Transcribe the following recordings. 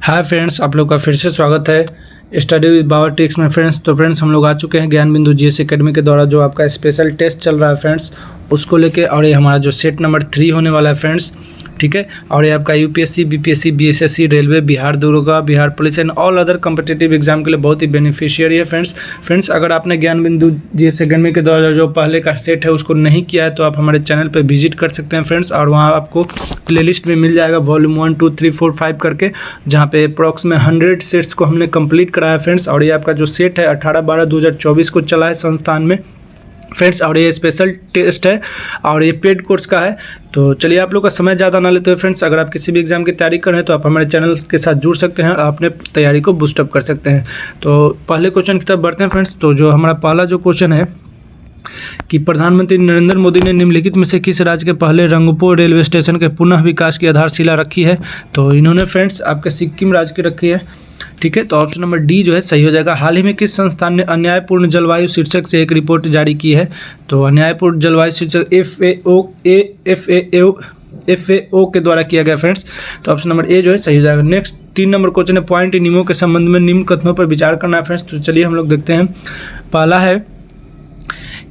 Hi friends, आप लोग का फिर से स्वागत है स्टडी विद बाबा ट्रिक्स में। फ्रेंड्स फ्रेंड्स हम लोग आ चुके हैं ज्ञान बिंदु जीएस एकेडमी के द्वारा जो आपका स्पेशल टेस्ट चल रहा है फ्रेंड्स, उसको लेके। और ये हमारा जो सेट नंबर 3 होने वाला है फ्रेंड्स, ठीक है। और ये आपका UPSC, BPSC, BSSC, railway, Bihar दरोगा, Bihar police and all other competitive exam के लिए बहुत ही बेनिफिशियरी है फ्रेंड्स। अगर आपने ज्ञान बिंदु जीएस एकेडमी के द्वारा जो पहले का सेट है उसको नहीं किया है तो आप हमारे चैनल पर विजिट कर सकते हैं फ्रेंड्स। और वहाँ आपको प्लेलिस्ट में मिल जाएगा वॉल्यूम 1, 2, 3, 4, 5 करके, जहाँ पे अप्रॉक्स में 100 सेट्स को हमने कंप्लीट कराया फ्रेंड्स। और ये आपका जो सेट है 18/12/2024 को चला है संस्थान में फ्रेंड्स। और ये स्पेशल टेस्ट है और ये पेड कोर्स का है। तो चलिए आप लोग का समय ज़्यादा ना लेते हुए फ्रेंड्स, अगर आप किसी भी एग्जाम की तैयारी कर रहे हैं तो आप हमारे चैनल के साथ जुड़ सकते हैं और अपने तैयारी को बूस्टअप कर सकते हैं। तो पहले क्वेश्चन की तरफ बढ़ते हैं फ्रेंड्स। तो जो हमारा पहला जो क्वेश्चन है कि प्रधानमंत्री नरेंद्र मोदी ने निम्नलिखित में से किस राज्य के पहले रंगपो रेलवे स्टेशन के पुनः विकास की आधारशिला रखी है? तो इन्होंने फ्रेंड्स आपके सिक्किम राज्य की रखी है, ठीक है। तो ऑप्शन नंबर डी जो है सही हो जाएगा। हाल ही में किस संस्थान ने अन्यायपूर्ण जलवायु शीर्षक से एक रिपोर्ट जारी की है? तो अन्यायपूर्ण जलवायु शीर्षक FAO के द्वारा किया गया फ्रेंड्स। तो ऑप्शन नंबर ए जो है सही हो जाएगा। नेक्स्ट 3 नंबर क्वेश्चन है पॉइंट नियमों के संबंध में निम्न कथनों पर विचार करना है फ्रेंड्स। तो चलिए हम लोग देखते हैं। पहला है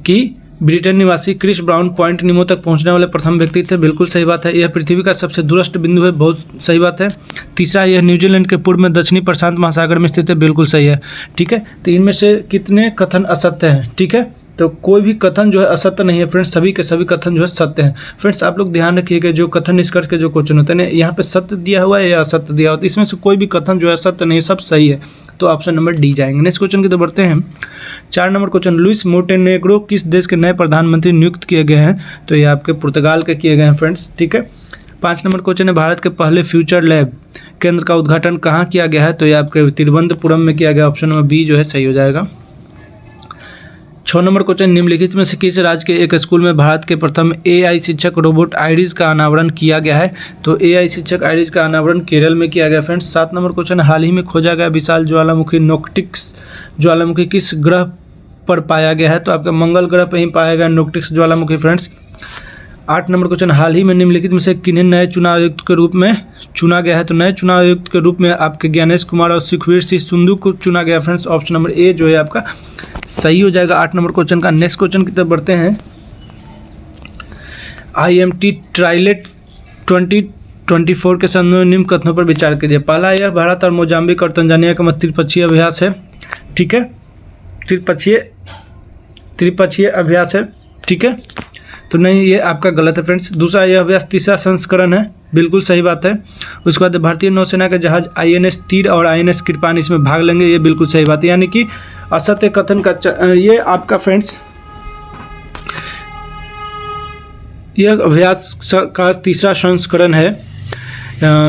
कि ब्रिटेन निवासी क्रिस ब्राउन पॉइंट निमो तक पहुंचने वाले प्रथम व्यक्ति थे, बिल्कुल सही बात है। यह पृथ्वी का सबसे दूरस्थ बिंदु है, बहुत सही बात है। तीसरा, यह न्यूजीलैंड के पूर्व में दक्षिणी प्रशांत महासागर में स्थित है, बिल्कुल सही है, ठीक है। तो इनमें से कितने कथन असत्य हैं? ठीक है, तो कोई भी कथन जो है असत्य नहीं है फ्रेंड्स, सभी के सभी कथन जो है सत्य हैं फ्रेंड्स। आप लोग ध्यान रखिएगा जो कथन निष्कर्ष के जो क्वेश्चन होते हैं यहाँ पे सत्य दिया हुआ है या असत्य दिया हुआ है, तो इसमें से कोई भी कथन जो है सत्य नहीं, सब सही है। तो ऑप्शन नंबर डी जाएंगे। नेक्स्ट क्वेश्चन की तरफ बढ़ते हैं। 4 नंबर क्वेश्चन, लुइस मोंटेनेग्रो किस देश के नए प्रधानमंत्री नियुक्त किए गए हैं? तो ये आपके पुर्तगाल के किए गए हैं फ्रेंड्स, ठीक है। 5 नंबर क्वेश्चन है भारत के पहले फ्यूचर लैब केंद्र का उद्घाटन कहाँ किया गया है? तो ये आपके तिरुवनंतपुरम में किया गया, ऑप्शन नंबर बी जो है सही हो जाएगा। 6 नंबर क्वेश्चन, निम्नलिखित में से किस राज्य के एक स्कूल में भारत के प्रथम AI शिक्षक रोबोट आइरिस का अनावरण किया गया है? तो AI शिक्षक आइरिस का अनावरण केरल में किया गया फ्रेंड्स। 7 नंबर क्वेश्चन, हाल ही में खोजा गया विशाल ज्वालामुखी नोक्टिक्स ज्वालामुखी किस ग्रह पर पाया गया है? तो आपका मंगल ग्रह पर ही पाया गया नोक्टिक्स ज्वालामुखी फ्रेंड्स। 8 नंबर क्वेश्चन, हाल ही में निम्नलिखित में से किन्हें नए चुनाव आयुक्त के रूप में चुना गया है? तो नए चुनाव आयुक्त के रूप में आपके ज्ञानेश कुमार और सुखवीर सिंह सुंदू को चुना गया फ्रेंड्स। ऑप्शन नंबर ए जो है आपका सही हो जाएगा 8 नंबर क्वेश्चन का। नेक्स्ट क्वेश्चन की तरफ बढ़ते हैं। IMT ट्राइलेट 2024 के संबंध में निम्न कथनों पर विचार कीजिए। पहला, यह भारत और मोजाम्बिक और तंजानिया का त्रिपक्षीय अभ्यास है, ठीक है, त्रिपक्षीय अभ्यास है, ठीक है। तो नहीं, ये आपका गलत है फ्रेंड्स। दूसरा, यह अभ्यास तीसरा संस्करण है, बिल्कुल सही बात है। उसके बाद भारतीय नौसेना के जहाज INS तीर और INS कृपाण इसमें भाग लेंगे, ये बिल्कुल सही बात है। यानी कि असत्य कथन का ये आपका फ्रेंड्स यह अभ्यास का तीसरा संस्करण है।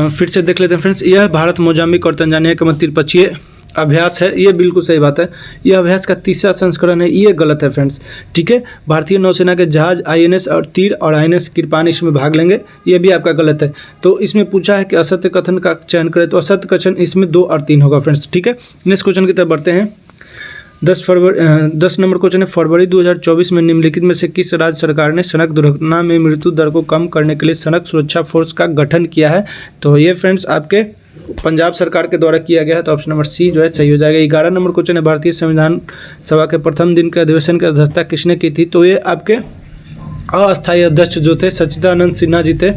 फिर से देख लेते हैं फ्रेंड्स। यह भारत, मोजाम्बिक और तंजानिया का त्रिपक्षीय अभ्यास है, ये बिल्कुल सही बात है। यह अभ्यास का तीसरा संस्करण है, ये गलत है फ्रेंड्स, ठीक है। भारतीय नौसेना के जहाज INS और तीर और INS कृपाण इसमें भाग लेंगे, ये भी आपका गलत है। तो इसमें पूछा है कि असत्य कथन का चयन करें, तो असत्य कथन इसमें 2 और 3 होगा फ्रेंड्स, ठीक है। नेक्स्ट क्वेश्चन की तरफ बढ़ते हैं। 10 नंबर क्वेश्चन है, फरवरी 2024 में निम्नलिखित में से किस राज्य सरकार ने सड़क दुर्घटना में मृत्यु दर को कम करने के लिए सड़क सुरक्षा फोर्स का गठन किया है? तो ये फ्रेंड्स आपके पंजाब सरकार के द्वारा किया गया है। तो ऑप्शन नंबर सी जो है सही हो जाएगा। 11 नंबर क्वेश्चन है, भारतीय संविधान सभा के प्रथम दिन के अधिवेशन की अध्यक्षता किसने की थी? तो ये आपके अस्थायी अध्यक्ष जो थे सच्चिदानंद सिन्हा जी थे,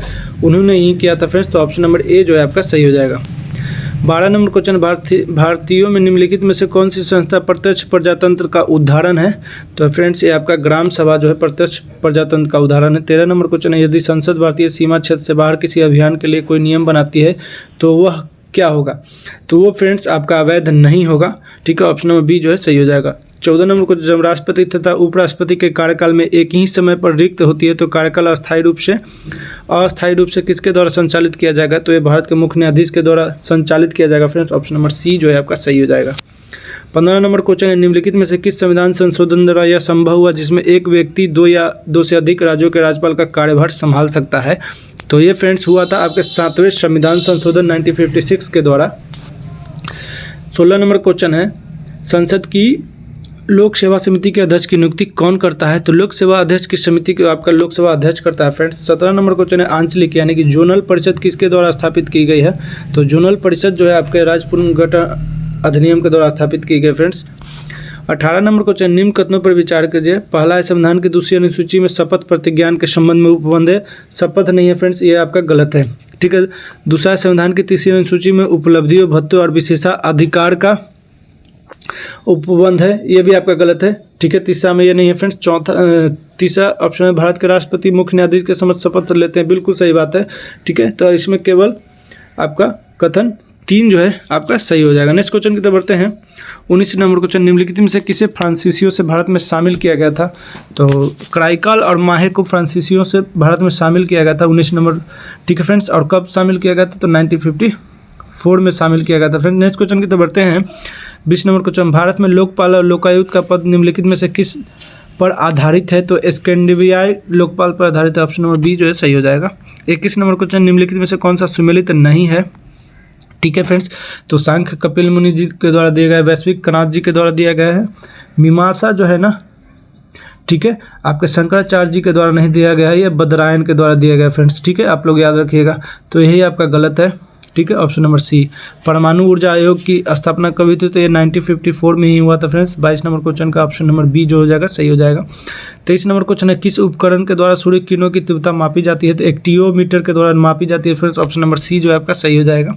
उन्होंने ही किया था फ्रेंड्स। तो ऑप्शन नंबर ए जो है आपका सही हो जाएगा। 12 नंबर क्वेश्चन, भारतीयों में निम्नलिखित में से कौन सी संस्था प्रत्यक्ष प्रजातंत्र का उदाहरण है? तो फ्रेंड्स ये आपका ग्राम सभा जो है प्रत्यक्ष प्रजातंत्र का उदाहरण है। 13 नंबर क्वेश्चन है, यदि संसद भारतीय सीमा क्षेत्र से बाहर किसी अभियान के लिए कोई नियम बनाती है तो वह क्या होगा? तो वो फ्रेंड्स आपका अवैध नहीं होगा, ठीक है। ऑप्शन नंबर बी जो है सही हो जाएगा। 14 नंबर को, जब राष्ट्रपति तथा उपराष्ट्रपति के कार्यकाल में एक ही समय पर रिक्त होती है तो कार्यकाल अस्थायी रूप से किसके द्वारा संचालित किया जाएगा? तो ये भारत के मुख्य न्यायाधीश के द्वारा संचालित किया जाएगा फ्रेंड्स। ऑप्शन नंबर सी जो है आपका सही हो जाएगा। 15 नंबर क्वेश्चन है, निम्नलिखित में से किस संविधान संशोधन द्वारा यह संभव हुआ जिसमें एक व्यक्ति 2 या 2 से अधिक राज्यों के राज्यपाल का कार्यभार संभाल सकता है? तो ये फ्रेंड्स हुआ था आपके 7वें संविधान संशोधन 1956 के द्वारा। 16 नंबर क्वेश्चन है, संसद की लोक सेवा समिति के अध्यक्ष की नियुक्ति कौन करता है? तो लोक सेवा अध्यक्ष की समिति को आपका लोक सेवा अध्यक्ष करता है फ्रेंड्स। 17 नंबर क्वेश्चन है आंचलिक यानी कि जोनल परिषद किसके द्वारा स्थापित की गई है? तो जोनल परिषद जो है आपके राज्य पुनर्गठन अधिनियम के द्वारा स्थापित की गई फ्रेंड्स। 18 नंबर क्वेश्चन निम्न कथनों पर विचार कीजिए। पहला है संविधान की दूसरी अनुसूची में शपथ प्रतिज्ञान के संबंध में उपबंध है, शपथ नहीं है फ्रेंड्स, ये आपका गलत है। ठीक है। दूसरा संविधान की तीसरी अनुसूची में उपलब्धियों भत्तों और विशेषाधिकार का उपबंध है, ये भी आपका गलत है। ठीक है। तीसरा में ये नहीं है फ्रेंड्स। तीसरा ऑप्शन है भारत के राष्ट्रपति मुख्य न्यायाधीश के समक्ष शपथ लेते हैं, बिल्कुल सही बात है। ठीक है। तो इसमें केवल आपका कथन 3 जो है आपका सही हो जाएगा। नेक्स्ट क्वेश्चन की तरफ बढ़ते हैं। 19 नंबर क्वेश्चन निम्नलिखित में से किसे फ्रांसीसियों से भारत में शामिल किया गया था? तो क्राइकल और माहे को फ्रांसीसियों से भारत में शामिल किया गया था 19 नंबर। ठीक है फ्रेंड्स। और कब शामिल किया गया था? तो 1954 में शामिल किया गया था फ्रेंड्स। नेक्स्ट क्वेश्चन की तरफ बढ़ते हैं। 20 नंबर क्वेश्चन भारत में लोकपाल और लोकायुक्त का पद निम्नलिखित में से किस पर आधारित है? तो स्कैंडिनेवियाई लोकपाल पर आधारित है, ऑप्शन नंबर बी जो है सही हो जाएगा। 21 नंबर क्वेश्चन निम्नलिखित में से कौन सा सुमेलित नहीं है? ठीक है फ्रेंड्स। तो सांख्य कपिल मुनि जी के द्वारा दिया गया है, वैश्विक कनाद जी के द्वारा दिया गया है, मीमांसा जो है ना, ठीक है, आपके शंकराचार्य जी के द्वारा नहीं दिया गया है, ये बदरायन के द्वारा दिया गया है फ्रेंड्स। ठीक है, आप लोग याद रखिएगा। तो यही आपका गलत है। ठीक है, ऑप्शन नंबर सी। परमाणु ऊर्जा आयोग की स्थापना कब हुई थी? तो ये 1954 में ही हुआ था फ्रेंड्स। 22 नंबर क्वेश्चन का ऑप्शन नंबर बी जो हो जाएगा सही हो जाएगा। 23 नंबर क्वेश्चन है किस उपकरण के द्वारा सूर्य किरणों की तीव्रता मापी जाती है? तो एक्टियोमीटर के द्वारा मापी जाती है फ्रेंड्स, ऑप्शन नंबर सी जो है आपका सही हो जाएगा।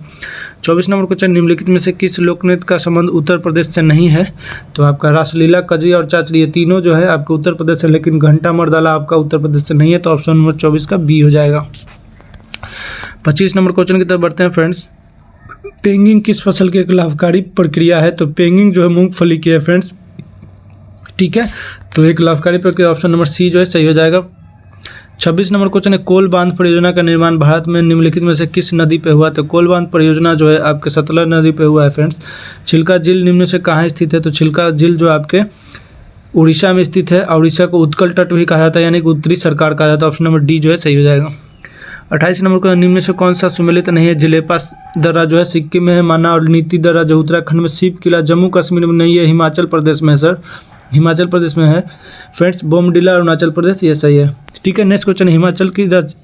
24 नंबर क्वेश्चन निम्नलिखित में से किस लोकनृत्य का संबंध उत्तर प्रदेश से नहीं है? तो आपका रासलीला, कजरी और चाचरी, ये तीनों जो है आपके उत्तर प्रदेश से, लेकिन घंटा मर्दाला आपका उत्तर प्रदेश से नहीं है, तो ऑप्शन नंबर 24 का बी हो जाएगा। 25 नंबर क्वेश्चन की तरफ बढ़ते हैं फ्रेंड्स। पेंगिंग किस फसल की एक लाभकारी प्रक्रिया है? तो पेंगिंग जो है मूंगफली की है फ्रेंड्स। ठीक है, तो एक लाभकारी प्रक्रिया, ऑप्शन नंबर सी जो है सही हो जाएगा। 26 नंबर क्वेश्चन है कोल बांध परियोजना का निर्माण भारत में निम्नलिखित में से किस नदी पे हुआ? तो कोल बांध परियोजना जो है आपके सतलज नदी पे हुआ है फ्रेंड्स। छिलका झील निम्न से कहाँ स्थित है? तो छिलका झील जो आपके उड़ीसा में स्थित है, और उड़ीसा को उत्कल तट भी कहा जाता है, यानी कि उत्तरी सरकार कहा जाता है, ऑप्शन नंबर डी जो है सही हो जाएगा। 28 नंबर को निम्न से कौन सा सुमेलित नहीं है? जिलेपा दर्रा जो है सिक्किम में है, माना और नीति दर्रा जो उत्तराखंड में, शिव किला जम्मू कश्मीर में नहीं है, हिमाचल प्रदेश में है सर, हिमाचल प्रदेश में है फ्रेंड्स। बोमडिला अरुणाचल प्रदेश, ये सही है। ठीक है, नेक्स्ट क्वेश्चन,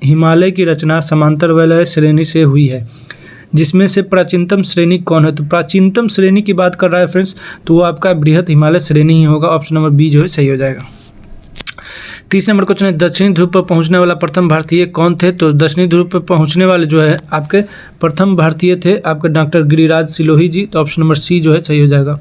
हिमालय की रचना समांतर वलय श्रेणी से हुई है, जिसमें से प्राचीनतम श्रेणी कौन है? तो प्राचीनतम श्रेणी की बात कर रहा है फ्रेंड्स, तो वो आपका बृहत हिमालय श्रेणी ही होगा, ऑप्शन नंबर बी जो है सही हो जाएगा। 30 नंबर क्वेश्चन है दक्षिणी ध्रुव पर पहुंचने वाला प्रथम भारतीय कौन थे? तो दक्षिणी ध्रुव पर पहुंचने वाले जो है आपके प्रथम भारतीय थे आपके डॉक्टर गिरिराज सिलोही जी, तो ऑप्शन नंबर सी जो है सही हो जाएगा।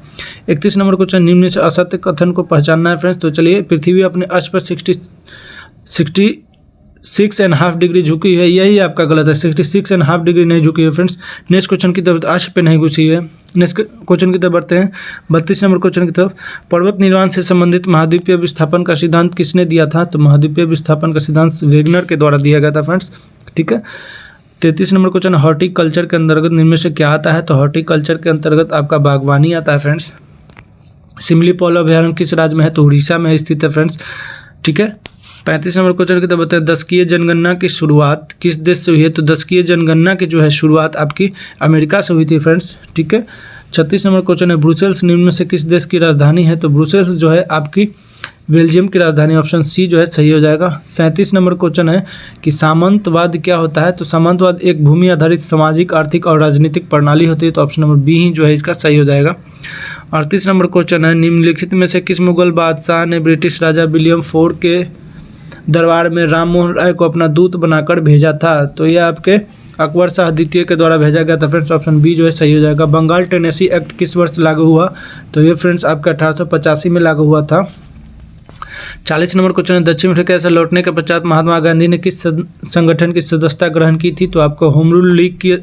31 नंबर क्वेश्चन निम्न से असत्य कथन को पहचानना है फ्रेंड्स। तो चलिए, पृथ्वी अपने अक्ष पर 66.5 डिग्री झुकी है, यही आपका गलत है। 66.5 डिग्री नहीं झुकी है फ्रेंड्स। नेक्स्ट क्वेश्चन की तरफ, अक्ष पे नहीं घुसी है। नेक्स्ट क्वेश्चन की तरफ बढ़ते हैं। 32 नंबर क्वेश्चन की तरफ, पर्वत निर्माण से संबंधित महाद्वीपीय विस्थापन का सिद्धांत किसने दिया था? तो महाद्वीपीय विस्थापन का सिद्धांत वेगनर के द्वारा दिया गया था फ्रेंड्स। ठीक है। 33 नंबर क्वेश्चन, हॉर्टिकल्चर के अंतर्गत निम्न में से क्या आता है? तो हॉर्टिकल्चर के अंतर्गत आपका बागवानी आता है फ्रेंड्स। सिमलीपाल अभयारण्य किस राज्य में है? तो उड़ीसा में स्थित है फ्रेंड्स। ठीक है। 35 नंबर क्वेश्चन की तरफ बताएं, दशकीय जनगणना की शुरुआत किस देश से हुई है? तो दशकीय जनगणना की जो है शुरुआत आपकी अमेरिका से हुई थी फ्रेंड्स। ठीक है। 36 नंबर क्वेश्चन है ब्रुसेल्स निम्न में से किस देश की राजधानी है? तो ब्रुसेल्स जो है आपकी बेल्जियम की राजधानी, ऑप्शन सी जो है सही हो जाएगा। 37 नंबर क्वेश्चन है कि सामंतवाद क्या होता है? तो सामंतवाद एक भूमि आधारित सामाजिक, आर्थिक और राजनीतिक प्रणाली होती है, तो ऑप्शन नंबर बी ही जो है इसका सही हो जाएगा। 38 नंबर क्वेश्चन है निम्नलिखित में से किस मुगल बादशाह ने ब्रिटिश राजा विलियम IV के दरबार में राम मोहन राय को अपना दूत बनाकर भेजा था? तो यह आपके अकबर शाह द्वितीय के द्वारा भेजा गया था फ्रेंड्स, ऑप्शन बी जो है सही हो जाएगा। बंगाल टेनेसी एक्ट किस वर्ष लागू हुआ? तो ये फ्रेंड्स आपका 1885 में लागू हुआ था। 40 नंबर क्वेश्चन है दक्षिण अफ्रीका से लौटने के पश्चात महात्मा गांधी ने किस संगठन की सदस्यता ग्रहण की थी? तो आपको होम रूल लीग की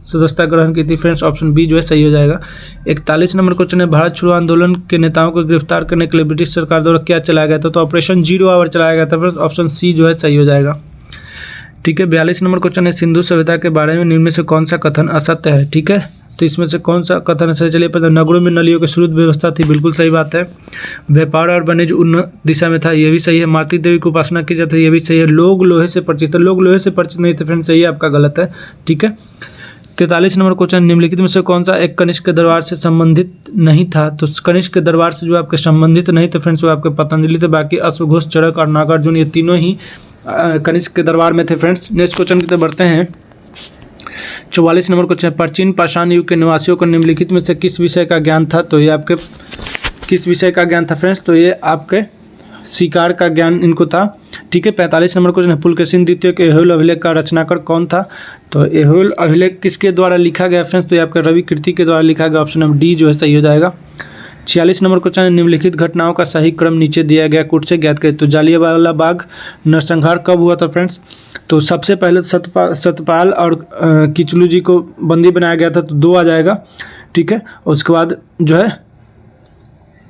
सदस्यता ग्रहण की थी फ्रेंड्स, ऑप्शन बी जो है सही हो जाएगा। 41 नंबर क्वेश्चन है भारत छोड़ो आंदोलन के नेताओं को गिरफ्तार करने के लिए ब्रिटिश सरकार द्वारा क्या चलाया गया था? तो ऑपरेशन 0 आवर चलाया गया था फ्रेंड्स, ऑप्शन सी जो है सही हो जाएगा। ठीक है। 42 नंबर क्वेश्चन है सिंधु सभ्यता के बारे में निम्न में से कौन सा कथन असत्य है? ठीक है, तो इसमें से कौन सा कथन है? चलिए पता, नगरों में नलियों की शुद्ध व्यवस्था थी, बिल्कुल सही बात है। व्यापार और वाणिज्य उन्नत दिशा में था, ये भी सही है। मातृ देवी की उपासना की जाती है, ये भी सही है। लोग लोहे से परिचित थे, लोग लोहे से परिचित नहीं थे फ्रेंड्स, सही है, आपका गलत है। ठीक है। 43 नंबर क्वेश्चन, निम्नलिखित में से कौन सा एक कनिष्क के दरबार से संबंधित नहीं था? तो कनिष्क के दरबार से जो आपके संबंधित नहीं थे फ्रेंड्स वो आपके पतंजलि थे, बाकी अश्वघोष, चरक और नागार्जुन ये तीनों ही कनिष्क के दरबार में थे फ्रेंड्स। नेक्स्ट क्वेश्चन की तरफ बढ़ते हैं। 44 नंबर क्वेश्चन, प्राचीन पाषाण युग के निवासियों को निम्नलिखित में से किस विषय का ज्ञान था? तो ये आपके किस विषय का ज्ञान था फ्रेंड्स? तो ये आपके शिकार का ज्ञान इनको था। ठीक है। 45 नंबर क्वेश्चन, पुलकेशिन द्वितीय के एहोल अभिलेख का रचनाकार कौन था? तो एहोल अभिलेख किसके द्वारा लिखा गया फ्रेंड्स? तो ये आपका रवि कीर्ति के द्वारा लिखा गया। ऑप्शन नंबर डी जो है सही हो जाएगा। 46 नंबर क्वेश्चन, निम्नलिखित घटनाओं का सही क्रम नीचे दिया गया कुट से ज्ञात करें। तो जालियांवाला बाग नरसंहार कब हुआ था फ्रेंड्स? तो सबसे पहले सतपाल और किचलू जी को बंदी बनाया गया था, तो 2 आ जाएगा। ठीक है। उसके बाद जो है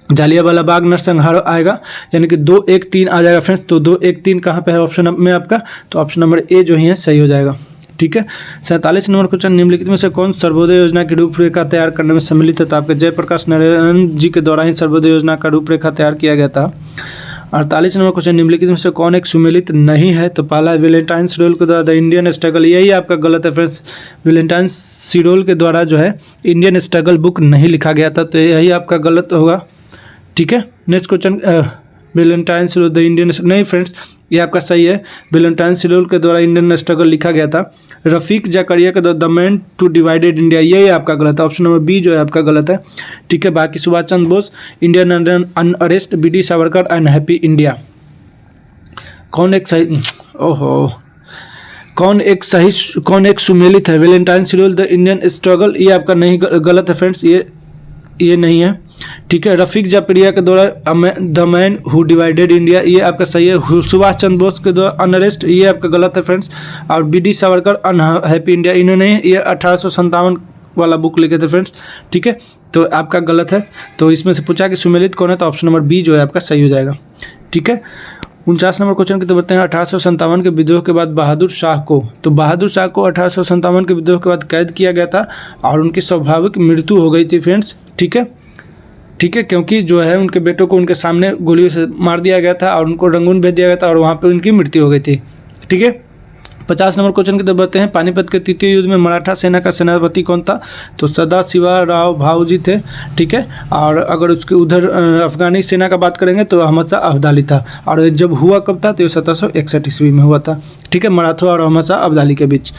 जालियांवाला बाग नरसंहार आएगा, यानी कि 2, 1, 3 आ जाएगा फ्रेंड्स। तो 2, 1, 3 कहाँ पे है ऑप्शन में आपका? तो ऑप्शन नंबर ए जो है सही हो जाएगा। ठीक है। 47 नंबर क्वेश्चन, निम्नलिखित में से कौन सर्वोदय योजना की रूपरेखा तैयार करने में सम्मिलित है? तो आपके जयप्रकाश नारायण जी के द्वारा ही सर्वोदय योजना का रूपरेखा तैयार किया गया था। 48 नंबर क्वेश्चन, निम्नलिखित में से कौन एक सुमेलित नहीं है? तो पहला वेलेंटाइन सिरोल के द्वारा द इंडियन स्ट्रगल, यही आपका गलत है फ्रेंड्स। वेलेंटाइन सिरोल के द्वारा जो है इंडियन स्ट्रगल बुक नहीं लिखा गया था, तो यही आपका गलत होगा। ठीक है। Next question, Valentine Chirol the Indian, नहीं फ्रेंड्स ये आपका सही है। वेलेंटाइन सिरोल के द्वारा इंडियन स्ट्रगल लिखा गया था। रफीक जकरिया के द्वारा the man two divided India, यही आपका गलत है। ऑप्शन नंबर बी जो है आपका गलत है। ठीक है। बाकी Subhash Chandra Bose, Indian unrest, B D. Savarkar, unhappy India. कौन एक सही, ओहो, कौन एक सुमेलित है? Valentine Chirol the Indian struggle, ये आपका नहीं, गलत है फ्रेंड्स, ये नहीं है। ठीक है। रफीक जकरिया के द्वारा the man who divided India, ये आपका सही है। सुभाष चंद्र बोस के द्वारा अनरेस्ट, ये आपका गलत है फ्रेंड्स। और बी.डी. सावरकर अनहैप्पी इंडिया, इन्होंने ये 1857 वाला बुक लिखे थे फ्रेंड्स। ठीक है। तो आपका गलत है। तो इसमें से पूछा कि सुमेलित कौन है? तो ऑप्शन नंबर बी जो है आपका सही हो जाएगा। ठीक है। 49 नंबर क्वेश्चन की तो बताते हैं, 1857 के विद्रोह के बाद बहादुर शाह को, तो बहादुर शाह को 1857 के विद्रोह के बाद कैद किया गया था और उनकी स्वाभाविक मृत्यु हो गई थी फ्रेंड्स। ठीक है। ठीक है। क्योंकि जो है उनके बेटों को उनके सामने गोलियों से मार दिया गया था और उनको रंगून भेज दिया गया था और वहाँ पे उनकी मृत्यु हो गई थी। ठीक है। 50 नंबर क्वेश्चन की तरफ बढ़ते हैं। पानीपत के तृतीय युद्ध में मराठा सेना का सेनापति कौन था? तो सदाशिवराव भाऊ जी थे। ठीक है। और अगर उसके उधर अफगानी सेना का बात करेंगे तो अहमद शाह अब्दाली था। और जब हुआ कब था? तो ये 1761 ईस्वी में हुआ था। ठीक है। मराठा और अहमद शाह अब्दाली के बीच।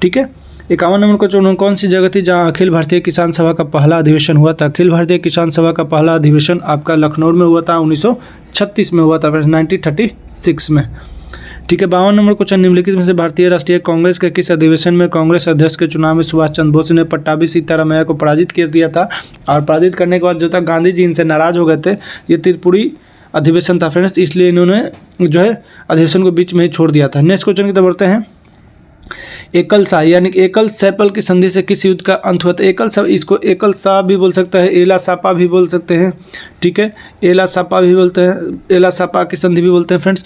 ठीक है। 51 नंबर क्वेश्चन, कौन सी जगह थी जहां अखिल भारतीय किसान सभा का पहला अधिवेशन हुआ था? अखिल भारतीय किसान सभा का पहला अधिवेशन आपका लखनऊ में हुआ था, 1936 में हुआ था फ्रेंड्स, 1936 में। ठीक है। 52 नंबर क्वेश्चन, निम्नलिखित में से भारतीय राष्ट्रीय कांग्रेस के किस अधिवेशन में कांग्रेस अध्यक्ष के चुनाव में सुभाष चंद्र बोस ने पट्टाभी सीतारामैया को पराजित कर दिया था? और पराजित करने के बाद जो था गांधी जी इनसे नाराज हो गए थे। ये त्रिपुरी अधिवेशन था फ्रेंड्स, इसलिए इन्होंने जो है अधिवेशन को बीच में ही छोड़ दिया था। नेक्स्ट क्वेश्चन की तरफ बढ़ते हैं। एकल शाह यानी एकल सैपल की संधि से किस युद्ध का अंत हुआ था? एकल शाह, इसको एकल शाह भी बोल सकते हैं, एला सापा भी बोल सकते हैं। ठीक है। एला सापा भी बोलते हैं, एला सापा की संधि भी बोलते हैं फ्रेंड्स।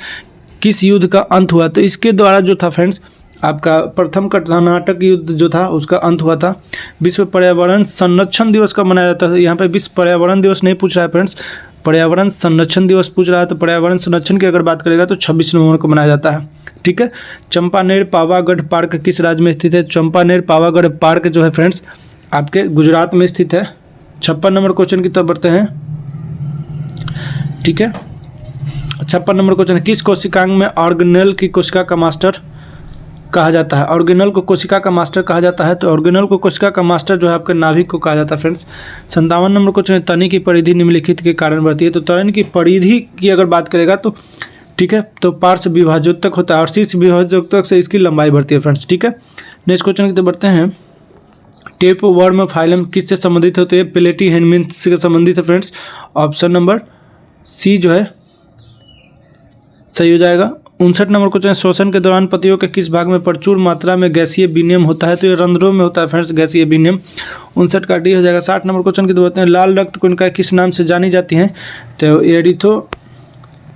किस युद्ध का अंत हुआ? तो इसके द्वारा जो था फ्रेंड्स आपका प्रथम कर्नाटक युद्ध जो था उसका अंत हुआ था। विश्व पर्यावरण संरक्षण दिवस कब मनाया जाता है? यहाँ पे विश्व पर्यावरण दिवस नहीं पूछ रहा है फ्रेंड्स, पर्यावरण संरक्षण दिवस पूछ रहा है। तो पर्यावरण संरक्षण की अगर बात करेगा तो 26 नवंबर को मनाया जाता है। ठीक है। चंपानेर पावागढ़ पार्क किस राज्य में स्थित है? चंपानेर पावागढ़ पार्क जो है फ्रेंड्स आपके गुजरात में स्थित है। 56 नंबर क्वेश्चन की तरफ बढ़ते हैं। ठीक है। 56 नंबर क्वेश्चन, किस कोशिकांग में ऑर्गेनेल की कोशिका का मास्टर कहा जाता है? ऑर्गेनेल को कोशिका का मास्टर कहा जाता है। तो ऑर्गेनेल को कोशिका का मास्टर जो है आपके नाभिक को कहा जाता है फ्रेंड्स। 57 नंबर क्वेश्चन, तनी की परिधि निम्नलिखित के कारण बढ़ती है। तो तनी की परिधि की अगर बात करेगा तो ठीक है, तो पार्श्व विभाजोत्तक होता है और शीर्ष विभाजोत्तक से इसकी लंबाई बढ़ती है फ्रेंड्स। ठीक है। नेक्स्ट क्वेश्चन की तरफ बढ़ते हैं। टेप वर्म फाइलम किससे संबंधित होते हैं? प्लेटी हेलमिन्थ से संबंधित है फ्रेंड्स। ऑप्शन नंबर सी जो है सही हो जाएगा। 59 नंबर क्वेश्चन, श्वसन के दौरान पतियों के किस भाग में प्रचुर मात्रा में गैसीय विनिमय होता है? तो ये रंध्रों में होता है फ्रेंड्स गैसीय विनिमय। 59 का डी हो जाएगा। 60 नंबर क्वेश्चन की बात हैं, लाल रक्त कणिका किस नाम से जानी जाती हैं? तो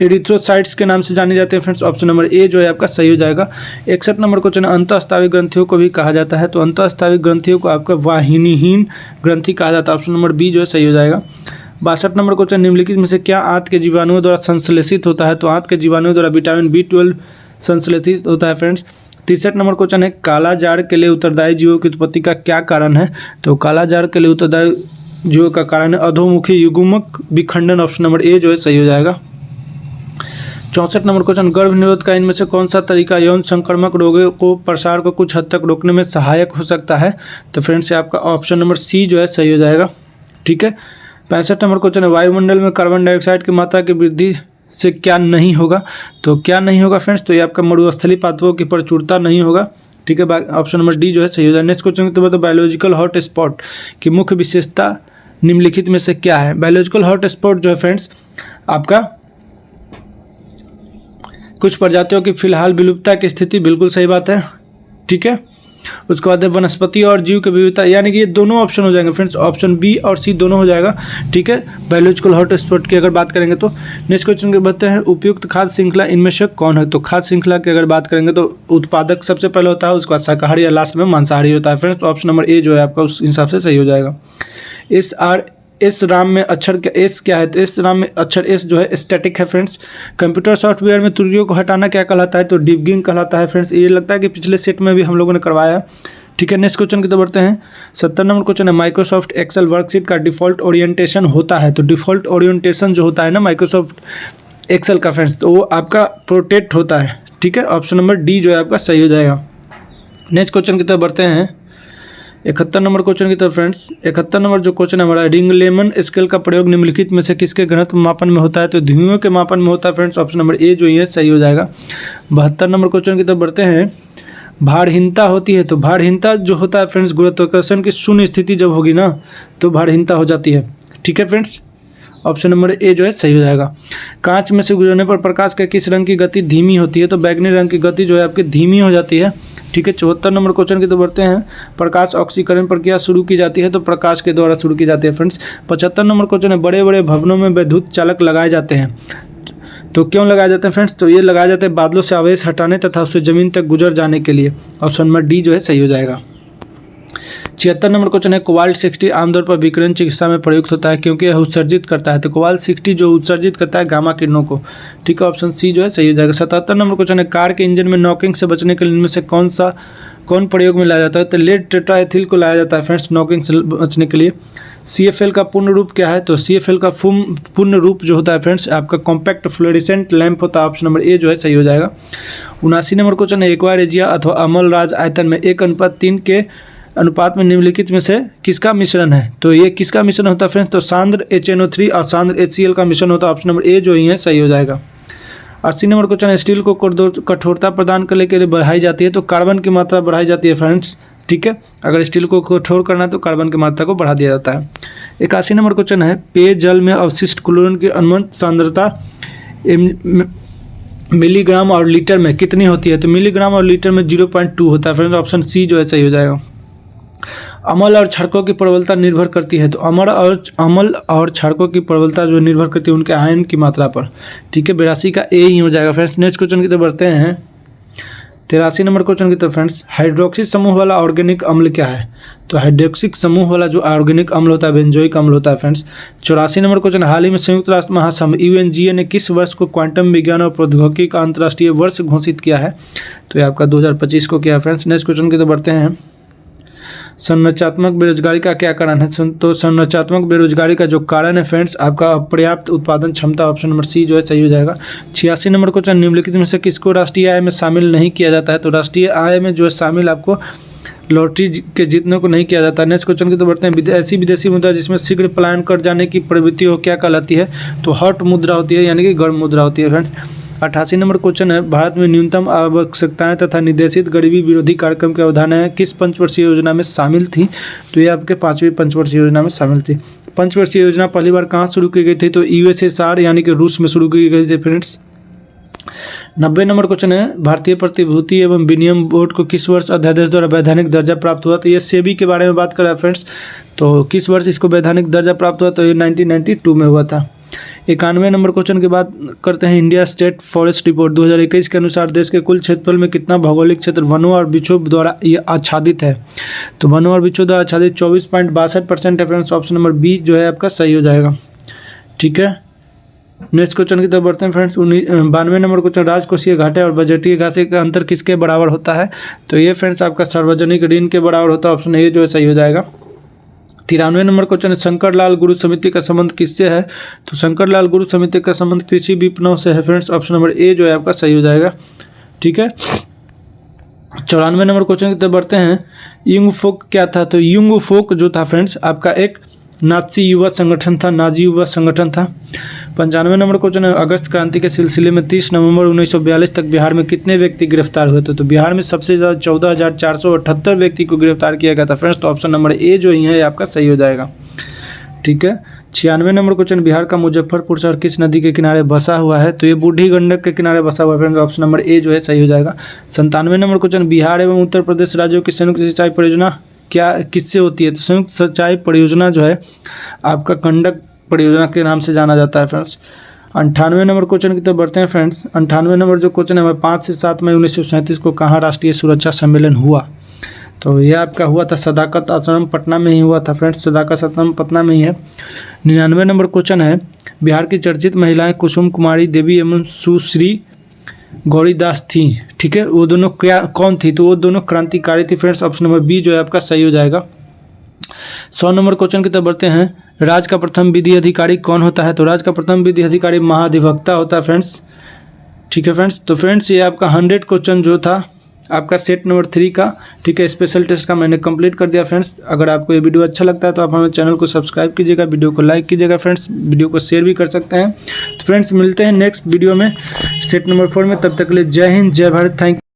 एरिथ्रोसाइट्स के नाम से जानी जाती है फ्रेंड्स। ऑप्शन नंबर ए जो है आपका सही हो जाएगा। 61 नंबर क्वेश्चन, अंतःस्रावी ग्रंथियों को भी कहा जाता है। तो अंतःस्रावी ग्रंथियों को आपका वाहिनीहीन ग्रंथि कहा जाता है। ऑप्शन नंबर बी जो है सही हो जाएगा। 62 नंबर क्वेश्चन, निम्नलिखित में से क्या आंत के जीवाणुओं द्वारा संश्लेषित होता है? तो आंत के जीवाणुओं द्वारा विटामिन B12 संश्लेषित होता है फ्रेंड्स। 63 नंबर क्वेश्चन है, काला जार के लिए उत्तरदायी जीवों की उत्पत्ति का क्या कारण है? तो काला जार के लिए उत्तरदायी जीवों का कारण है अधोमुखी युग्मक विखंडन। ऑप्शन नंबर ए जो है सही हो जाएगा। 64 नंबर क्वेश्चन, गर्भ निरोध का इनमें से कौन सा तरीका यौन संक्रामक रोगों को प्रसार को कुछ हद तक रोकने में सहायक हो सकता है? तो फ्रेंड्स आपका ऑप्शन नंबर सी जो है सही हो जाएगा। ठीक है। 65 नंबर क्वेश्चन है, वायुमंडल में कार्बन डाइऑक्साइड की मात्रा की वृद्धि से क्या नहीं होगा? तो क्या नहीं होगा फ्रेंड्स? तो ये आपका मरुस्थलीय पादपों की प्रचुरता नहीं होगा। ठीक है, ऑप्शन नंबर डी जो है सही हो जाएगा। नेक्स्ट क्वेश्चन के बाद बायोलॉजिकल हॉट स्पॉट की मुख्य विशेषता निम्नलिखित में से क्या है? बायोलॉजिकल हॉट स्पॉट जो है फ्रेंड्स आपका कुछ प्रजातियों की फिलहाल विलुप्तता की स्थिति, बिल्कुल सही बात है। ठीक है। उसके बाद वनस्पति और जीव की विविधता, यानी कि ये दोनों ऑप्शन हो जाएंगे फ्रेंड्स, ऑप्शन बी और सी दोनों हो जाएगा। ठीक है, बायोलॉजिकल हॉट स्पॉट की अगर बात करेंगे तो। नेक्स्ट क्वेश्चन के बढ़ते हैं, उपयुक्त खाद्य श्रृंखला इनमें से कौन है? तो खाद्य श्रृंखला की अगर बात करेंगे तो उत्पादक सबसे पहले होता है, उसके बाद शाकाहारी या लास्ट में मांसाहारी होता है फ्रेंड्स। ऑप्शन नंबर ए जो है आपका उस हिसाब से सही हो जाएगा। इस राम में अक्षर एस क्या है? तो इस राम में अक्षर एस जो है स्टैटिक है फ्रेंड्स। कंप्यूटर सॉफ्टवेयर में त्रुटियों को हटाना क्या कहलाता है? तो डिबगिंग कहलाता है फ्रेंड्स। ये लगता है कि पिछले सेट में भी हम लोगों ने करवाया। ठीक है। नेक्स्ट क्वेश्चन की तरफ बढ़ते हैं। 70 नंबर क्वेश्चन है, माइक्रोसॉफ्ट एक्सेल वर्कशीट का डिफॉल्ट ओरिएंटेशन होता है? तो डिफॉल्ट ओरिएंटेशन जो होता है ना माइक्रोसॉफ्ट एक्सेल का फ्रेंड्स, तो वो आपका प्रोटेक्ट होता है। ठीक है, ऑप्शन नंबर डी जो है आपका सही हो जाएगा। नेक्स्ट क्वेश्चन की तरफ बढ़ते हैं। 71 नंबर क्वेश्चन की तरफ फ्रेंड्स। 71 नंबर जो क्वेश्चन है हमारा, रिंगलेमन स्केल का प्रयोग निम्नलिखित में से किसके घनत्व मापन में होता है? तो ध्रुवों के मापन में होता है फ्रेंड्स। ऑप्शन नंबर ए जो ये सही हो जाएगा। 72 नंबर क्वेश्चन की तरफ बढ़ते हैं। भारहीनता होती है, तो भारहीनता जो होता है फ्रेंड्स, गुरुत्वाकर्षण की शून्य स्थिति जब होगी ना तो भारहीनता हो जाती है। ठीक है फ्रेंड्स, ऑप्शन नंबर ए जो है सही हो जाएगा। कांच में से गुजरने पर प्रकाश के किस रंग की गति धीमी होती है? तो बैगनी रंग की गति जो है आपकी धीमी हो जाती है। ठीक है। 74 नंबर क्वेश्चन की तो बढ़ते हैं। प्रकाश ऑक्सीकरण प्रक्रिया शुरू की जाती है, तो प्रकाश के द्वारा शुरू की जाती है फ्रेंड्स। 75 नंबर क्वेश्चन है, बड़े बड़े भवनों में विद्युत चालक लगाए जाते हैं, तो क्यों लगाए जाते हैं फ्रेंड्स? तो ये लगाए जाते हैं बादलों से आवेश हटाने तथा उससे जमीन तक गुजर जाने के लिए। ऑप्शन नंबर डी जो है सही हो जाएगा। 76 नंबर क्वेश्चन है, कोबाल्ट 60 आमतौर पर विकिरण चिकित्सा में प्रयुक्त होता है क्योंकि यह उत्सर्जित करता है? तो कोबाल्ट 60 जो उत्सर्जित करता है गामा किरणों को। ठीक है, ऑप्शन सी जो है सही हो जाएगा। 77 नंबर क्वेश्चन है, कार के इंजन में नॉकिंग से बचने के लिए इनमें से कौन प्रयोग में लाया जाता है? तो लेड टेट्राएथिल को लाया जाता है फ्रेंड्स नॉकिंग से बचने के लिए। CFL का पूर्ण रूप क्या है? तो CFL का पूर्ण रूप जो होता है फ्रेंड्स आपका कॉम्पैक्ट फ्लोरेसेंट लैंप होता है। ऑप्शन नंबर ए जो है सही हो जाएगा। 79 नंबर क्वेश्चन है, एक्वारेजिया अथवा अम्लराज आयतन में 1:3 के अनुपात में निम्नलिखित में से किसका मिश्रण है? तो ये किसका मिश्रण होता है फ्रेंड्स? तो सांद्र HNO3 और सांद्र HCl का मिश्रण होता है। ऑप्शन नंबर ए जो ही है सही हो जाएगा। 80 नंबर क्वेश्चन है, स्टील को कठोरता प्रदान करने के लिए बढ़ाई जाती है, तो कार्बन की मात्रा बढ़ाई जाती है फ्रेंड्स। ठीक है, अगर स्टील को कठोर करना है तो कार्बन की मात्रा को बढ़ा दिया जाता है। 81 नंबर क्वेश्चन है, पेयजल में अवशिष्ट क्लोरीन की अनुमानित सांद्रता मिलीग्राम और लीटर में कितनी होती है? तो मिलीग्राम और लीटर में 0.2 होता है फ्रेंड्स। ऑप्शन सी जो है सही हो जाएगा। अम्ल और क्षारकों की प्रबलता निर्भर करती है, तो अम्ल और क्षारकों की प्रबलता जो निर्भर करती है उनके आयन की मात्रा पर। ठीक है, 82 का ए ही हो जाएगा फ्रेंड्स। नेक्स्ट क्वेश्चन की तरफ बढ़ते हैं। 83 नंबर क्वेश्चन की तरफ फ्रेंड्स, हाइड्रोक्सी समूह वाला ऑर्गेनिक अम्ल क्या है? तो हाइड्रोक्सिक समूह वाला जो ऑर्गेनिक अम्ल होता है बेंजोइक अम्ल होता है फ्रेंड्स। 84 नंबर क्वेश्चन, हाल ही में संयुक्त राष्ट्र महासंघ UNGA ने किस वर्ष को क्वांटम विज्ञान और प्रौद्योगिकी का अंतर्राष्ट्रीय वर्ष घोषित किया है? तो ये आपका 2025 को किया है फ्रेंड्स। नेक्स्ट क्वेश्चन की तरफ बढ़ते हैं। संरचनात्मक बेरोजगारी का क्या कारण है? तो संरचनात्मक बेरोजगारी का जो कारण है फ्रेंड्स आपका अपर्याप्त उत्पादन क्षमता। ऑप्शन नंबर सी जो है सही हो जाएगा। 86 नंबर क्वेश्चन, निम्नलिखित में से किसको राष्ट्रीय आय में शामिल नहीं किया जाता है? तो राष्ट्रीय आय में जो है शामिल आपको लॉटरी के जीतने को नहीं किया जाता है। नेक्स्ट क्वेश्चन की तो बढ़ते हैं। ऐसी विदेशी मुद्रा जिसमें शीघ्र पलायन कर जाने की प्रवृत्ति हो क्या कहलाती है? तो हॉट मुद्रा होती है, यानी कि गर्म मुद्रा होती है फ्रेंड्स। 88 नंबर क्वेश्चन है, भारत में न्यूनतम आवश्यकताएं तथा निर्देशित गरीबी विरोधी कार्यक्रम की अवधारणाएं किस पंचवर्षीय योजना में शामिल थी? तो ये आपके 5वीं पंचवर्षीय योजना में शामिल थी। पंचवर्षीय योजना पहली बार कहाँ शुरू की गई थी? तो USSR यानी कि रूस में शुरू की गई थी फ्रेंड्स। 90 नंबर क्वेश्चन है, भारतीय प्रतिभूति एवं विनिमय बोर्ड को किस वर्ष अध्यादेश द्वारा वैधानिक दर्जा प्राप्त हुआ? तो ये सेबी के बारे में बात कर रहा है फ्रेंड्स। तो किस वर्ष इसको वैधानिक दर्जा प्राप्त हुआ? तो ये 1992 में हुआ था। 91 नंबर क्वेश्चन की बात करते हैं। इंडिया स्टेट फॉरेस्ट रिपोर्ट 2021 के अनुसार देश के कुल क्षेत्रफल में कितना भौगोलिक क्षेत्र वनों और वृक्षों द्वारा ये आच्छादित है? तो वनों और वृक्षों द्वारा आच्छादित 24.62% है फ्रेंड्स। ऑप्शन नंबर बी जो है आपका सही हो जाएगा। ठीक है, नेक्स्ट क्वेश्चन की तरफ बढ़ते हैं फ्रेंड्स। 92 नंबर क्वेश्चन, राजकोषीय घाटे और बजटीय घाटे का अंतर किसके बराबर होता है? तो ये फ्रेंड्स आपका सार्वजनिक ऋण के बराबर होता है। ऑप्शन ए जो है सही हो जाएगा। 93 नंबर क्वेश्चन, शंकर लाल गुरु समिति का संबंध किससे है? तो शंकर लाल गुरु समिति का संबंध कृषि विपणन से है फ्रेंड्स। ऑप्शन नंबर ए जो है आपका सही हो जाएगा। ठीक है। 94 नंबर क्वेश्चन की तरफ बढ़ते हैं। युंग फोक क्या था? तो युंग फोक जो था फ्रेंड्स आपका एक नाज़ी युवा संगठन था, नाज़ी युवा संगठन था। 95 नंबर क्वेश्चन है, अगस्त क्रांति के सिलसिले में 30 नवंबर 1942 तक बिहार में कितने व्यक्ति गिरफ्तार हुए थे? तो बिहार में सबसे ज़्यादा 14,478 व्यक्ति को गिरफ्तार किया गया था फ्रेंड्स। तो ऑप्शन नंबर ए जो ही है आपका सही हो जाएगा। ठीक है। 96 नंबर क्वेश्चन, बिहार का मुजफ्फरपुर शहर किस नदी के किनारे बसा हुआ है? तो ये बूढ़ी गंडक के किनारे बसा हुआ है फ्रेंड्स। ऑप्शन नंबर ए जो है सही हो जाएगा। 97 नंबर क्वेश्चन, बिहार एवं उत्तर प्रदेश राज्यों की संयुक्त सिंचाई परियोजना क्या किससे होती है? तो संयुक्त सिंचाई परियोजना जो है आपका गंडक परियोजना के नाम से जाना जाता है फ्रेंड्स। 98 नंबर क्वेश्चन की तरफ बढ़ते हैं फ्रेंड्स। 98 नंबर जो क्वेश्चन है 5 से 7 मई 1937 को कहाँ राष्ट्रीय सुरक्षा सम्मेलन हुआ? तो यह आपका हुआ था सदाकत आश्रम पटना में ही हुआ था फ्रेंड्स। सदाकत आश्रम पटना में ही है। 99 नंबर क्वेश्चन है, बिहार की चर्चित महिलाएं कुसुम कुमारी देवी एवं सुश्री गौरीदास थी। ठीक है। वो दोनों क्या कौन थी? तो वो दोनों क्रांतिकारी थी फ्रेंड्स। ऑप्शन नंबर बी जो है आपका सही हो जाएगा। 100 नंबर क्वेश्चन की तरफ बढ़ते हैं। राज्य का प्रथम विधि अधिकारी कौन होता है? तो राज्य का प्रथम विधि अधिकारी महाधिवक्ता होता है फ्रेंड्स। ठीक है फ्रेंड्स। तो फ्रेंड्स ये आपका 100 क्वेश्चन जो था आपका सेट नंबर 3 का, ठीक है, स्पेशल टेस्ट का मैंने कंप्लीट कर दिया फ्रेंड्स। अगर आपको ये वीडियो अच्छा लगता है तो आप हमारे चैनल को सब्सक्राइब कीजिएगा, वीडियो को लाइक कीजिएगा फ्रेंड्स, वीडियो को शेयर भी कर सकते हैं। तो फ्रेंड्स मिलते हैं नेक्स्ट वीडियो में सेट नंबर 4 में। तब तक के लिए जय हिंद, जय भारत, थैंक यू।